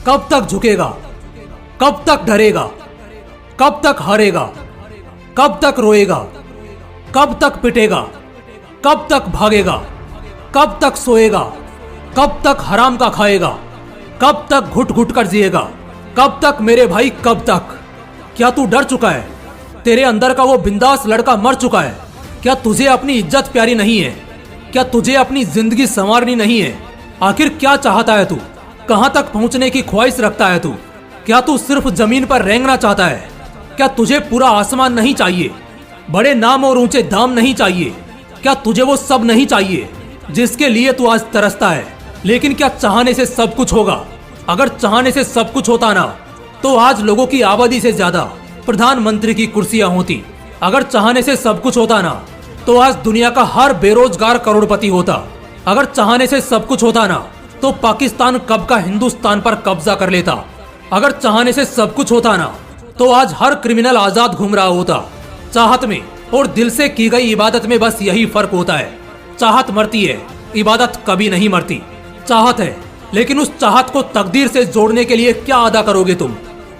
कब तक झुकेगा? कब तक डरेगा? कब तक हारेगा? कब तक रोएगा? कब तक पिटेगा? कब तक भागेगा? कब तक सोएगा? कब तक हराम का खाएगा? कब तक घुट घुट कर जिएगा? कब तक मेरे भाई, कब तक? क्या तू डर चुका है? तेरे अंदर का वो बिंदास लड़का मर चुका है। क्या तुझे अपनी इज्जत प्यारी नहीं है? क्या तुझे अपनी जिंदगी संवारनी नहीं है? आखिर क्या चाहता है तू? कहां तक पहुंचने की ख्वाहिश रखता है तू? क्या तू सिर्फ जमीन पर रेंगना चाहता है? क्या तुझे पूरा आसमान नहीं चाहिए? बड़े नाम और ऊंचे दाम नहीं चाहिए? क्या तुझे वो सब नहीं चाहिए जिसके लिए तू आज तरसता है? लेकिन क्या चाहने से सब कुछ होगा? अगर चाहने से सब कुछ होता ना, तो आज लोगों की आबादी से ज्यादा प्रधानमंत्री की कुर्सियां होती। अगर चाहने से सब कुछ होता ना, तो आज दुनिया का हर बेरोजगार करोड़पति होता। अगर चाहने से सब कुछ होता ना, तो पाकिस्तान कब का हिंदुस्तान पर कब्जा कर लेता। अगर चाहने से सब कुछ होता ना, तो आज हर क्रिमिनल आजाद घूम रहा होता। चाहत में और दिल से की गई इबादत में बस यही फर्क होता है। चाहत मरती है, इबादत कभी नहीं मरती। चाहत है, लेकिन उस चाहत को तकदीर से जोड़ने के लिए क्या अदा करोगे तुम?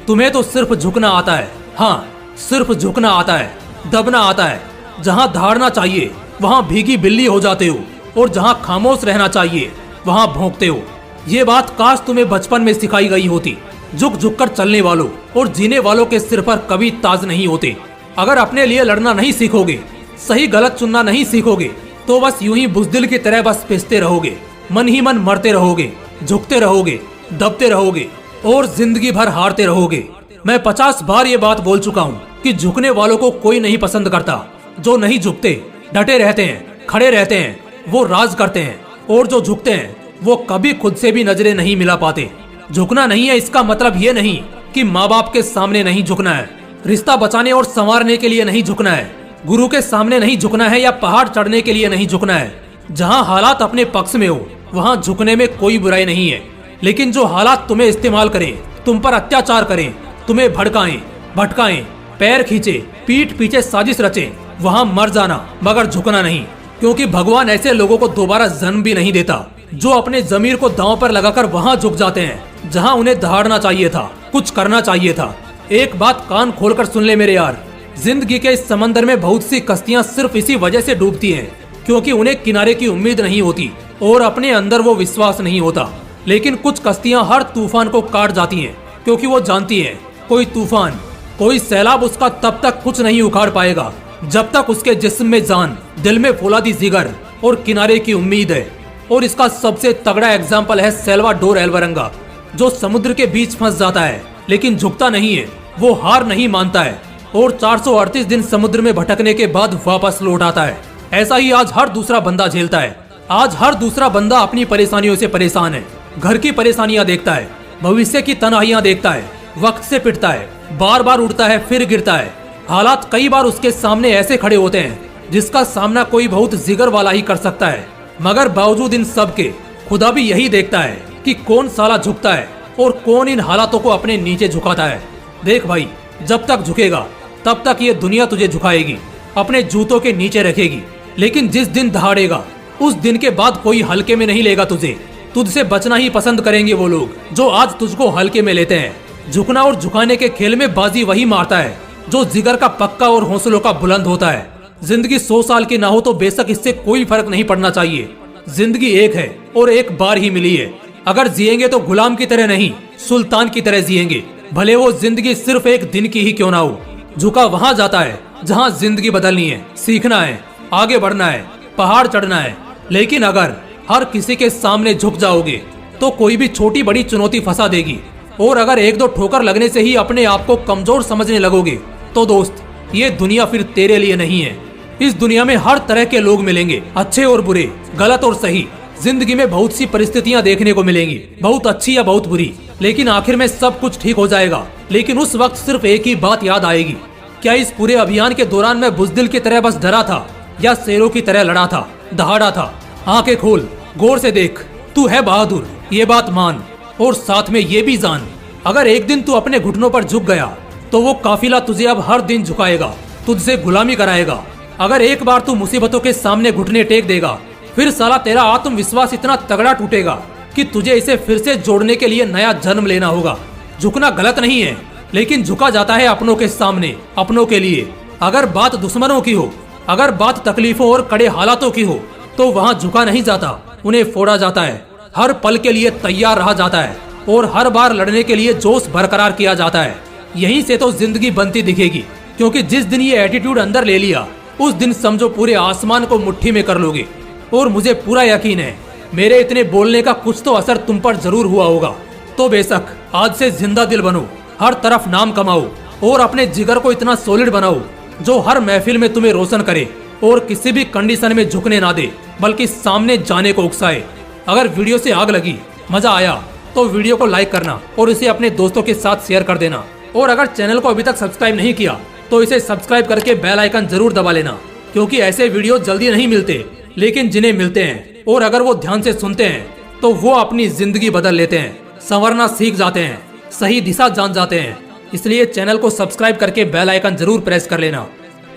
तुम्हें तो सिर्फ झुकना आता है। हाँ, सिर्फ झुकना आता है, दबना आता है। जहाँ धाड़ना चाहिए वहाँ भीगी बिल्ली हो जाते हो, और जहाँ खामोश रहना चाहिए वहाँ भौंकते हो। ये बात काश तुम्हें बचपन में सिखाई गई होती। झुक झुक कर चलने वालों और जीने वालों के सिर पर कभी ताज नहीं होते। अगर अपने लिए लड़ना नहीं सीखोगे, सही गलत चुनना नहीं सीखोगे, तो बस यूं ही बुज़दिल की तरह बस पिसते रहोगे। मन ही मन मरते रहोगे, झुकते रहोगे, दबते रहोगे और जिंदगी भर हारते रहोगे। मैं 50 बार ये बात बोल चुका हूँ कि झुकने वालों को कोई नहीं पसंद करता। जो नहीं झुकते, डटे रहते हैं, खड़े रहते हैं, वो राज करते हैं। और जो झुकते हैं वो कभी खुद से भी नजरें नहीं मिला पाते। झुकना नहीं है इसका मतलब ये नहीं कि माँ बाप के सामने नहीं झुकना है, रिश्ता बचाने और संवारने के लिए नहीं झुकना है, गुरु के सामने नहीं झुकना है, या पहाड़ चढ़ने के लिए नहीं झुकना है। जहाँ हालात अपने पक्ष में हो वहाँ झुकने में कोई बुराई नहीं है। लेकिन जो हालात तुम्हें इस्तेमाल करें, तुम पर अत्याचार करें, तुम्हें भड़काएं, भटकाएं, पैर खींचे, पीठ पीछे साजिश रचे, वहाँ मर जाना, मगर झुकना नहीं। क्योंकि भगवान ऐसे लोगों को दोबारा जन्म भी नहीं देता जो अपने जमीर को दांव पर लगाकर वहाँ झुक जाते हैं जहाँ उन्हें दहाड़ना चाहिए था, कुछ करना चाहिए था। एक बात कान खोलकर सुन ले मेरे यार, जिंदगी के इस समंदर में बहुत सी कश्तियाँ सिर्फ इसी वजह से डूबती हैं क्योंकि उन्हें किनारे की उम्मीद नहीं होती और अपने अंदर वो विश्वास नहीं होता। लेकिन कुछ कश्तियाँ हर तूफान को काट जाती हैं क्योंकि वो जानती हैं कोई तूफान, कोई सैलाब उसका तब तक कुछ नहीं उखाड़ पाएगा जब तक उसके जिस्म में जान, दिल में फौलादी जिगर और किनारे की उम्मीद है। और इसका सबसे तगड़ा एग्जाम्पल है सैल्वाडोर एल्वरंगा, जो समुद्र के बीच फंस जाता है लेकिन झुकता नहीं है, वो हार नहीं मानता है और 438 दिन समुद्र में भटकने के बाद वापस लौट आता है। ऐसा ही आज हर दूसरा बंदा झेलता है। आज हर दूसरा बंदा अपनी परेशानियों से परेशान है। घर की परेशानियां देखता है, भविष्य की तनाहियां देखता है, वक्त से पिटता है, बार बार उठता है फिर गिरता है। हालात कई बार उसके सामने ऐसे खड़े होते हैं जिसका सामना कोई बहुत जिगर वाला ही कर सकता है, मगर बावजूद इन सब के खुदा भी यही देखता है कि कौन साला झुकता है और कौन इन हालातों को अपने नीचे झुकाता है। देख भाई, जब तक झुकेगा तब तक ये दुनिया तुझे झुकाएगी, अपने जूतों के नीचे रखेगी। लेकिन जिस दिन दहाड़ेगा उस दिन के बाद कोई हल्के में नहीं लेगा तुझे। तुझसे बचना ही पसंद करेंगे वो लोग जो आज तुझको हल्के में लेते हैं। झुकना और झुकाने के खेल में बाजी वही मारता है जो जिगर का पक्का और हौसलों का बुलंद होता है। जिंदगी 100 साल की ना हो तो बेशक इससे कोई फर्क नहीं पड़ना चाहिए। जिंदगी एक है और एक बार ही मिली है। अगर जिएंगे तो गुलाम की तरह नहीं, सुल्तान की तरह जिएंगे, भले वो जिंदगी सिर्फ एक दिन की ही क्यों ना हो। झुका वहाँ जाता है जहाँ जिंदगी बदलनी है, सीखना है, आगे बढ़ना है, पहाड़ चढ़ना है। लेकिन अगर हर किसी के सामने झुक जाओगे तो कोई भी छोटी बड़ी चुनौती फंसा देगी। और अगर एक दो ठोकर लगने से ही अपने आप को कमजोर समझने लगोगे तो दोस्त, ये दुनिया फिर तेरे लिए नहीं है। इस दुनिया में हर तरह के लोग मिलेंगे, अच्छे और बुरे, गलत और सही। जिंदगी में बहुत सी परिस्थितियां देखने को मिलेंगी, बहुत अच्छी या बहुत बुरी, लेकिन आखिर में सब कुछ ठीक हो जाएगा। लेकिन उस वक्त सिर्फ एक ही बात याद आएगी, क्या इस पूरे अभियान के दौरान मैं बुज़दिल की तरह बस डरा था या शेरों की तरह लड़ा था, दहाड़ा था? आंखें खोल, गौर से देख, तू है बहादुर, ये बात मान। और साथ में ये भी जान, अगर एक दिन तू अपने घुटनों पर झुक गया तो वो काफिला तुझे अब हर दिन झुकाएगा, तुझसे गुलामी कराएगा। अगर एक बार तू मुसीबतों के सामने घुटने टेक देगा, फिर साला तेरा आत्मविश्वास इतना तगड़ा टूटेगा कि तुझे इसे फिर से जोड़ने के लिए नया जन्म लेना होगा। झुकना गलत नहीं है, लेकिन झुका जाता है अपनों के सामने, अपनों के लिए। अगर बात दुश्मनों की हो, अगर बात तकलीफों और कड़े हालातों की हो, तो वहाँ झुका नहीं जाता, उन्हें फोड़ा जाता है। हर पल के लिए तैयार रहा जाता है और हर बार लड़ने के लिए जोश बरकरार किया जाता है। यहीं से तो जिंदगी बनती दिखेगी, क्योंकि जिस दिन ये एटीट्यूड अंदर ले लिया, उस दिन समझो पूरे आसमान को मुट्ठी में कर लोगे। और मुझे पूरा यकीन है मेरे इतने बोलने का कुछ तो असर तुम पर जरूर हुआ होगा। तो बेशक आज से जिंदा दिल बनो, हर तरफ नाम कमाओ और अपने जिगर को इतना सॉलिड बनाओ जो हर महफिल में तुम्हें रोशन करे और किसी भी कंडीशन में झुकने ना दे, बल्कि सामने जाने को उकसाए। अगर वीडियो से आग लगी, मजा आया, तो वीडियो को लाइक करना और इसे अपने दोस्तों के साथ शेयर कर देना। और अगर चैनल को अभी तक सब्सक्राइब नहीं किया तो इसे सब्सक्राइब करके बेल आइकन जरूर दबा लेना, क्योंकि ऐसे वीडियो जल्दी नहीं मिलते, लेकिन जिन्हें मिलते हैं और अगर वो ध्यान से सुनते हैं तो वो अपनी जिंदगी बदल लेते हैं, संवरना सीख जाते हैं, सही दिशा जान जाते हैं। इसलिए चैनल को सब्सक्राइब करके बेल आइकन जरूर प्रेस कर लेना।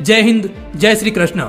जय हिंद, जय श्री कृष्ण।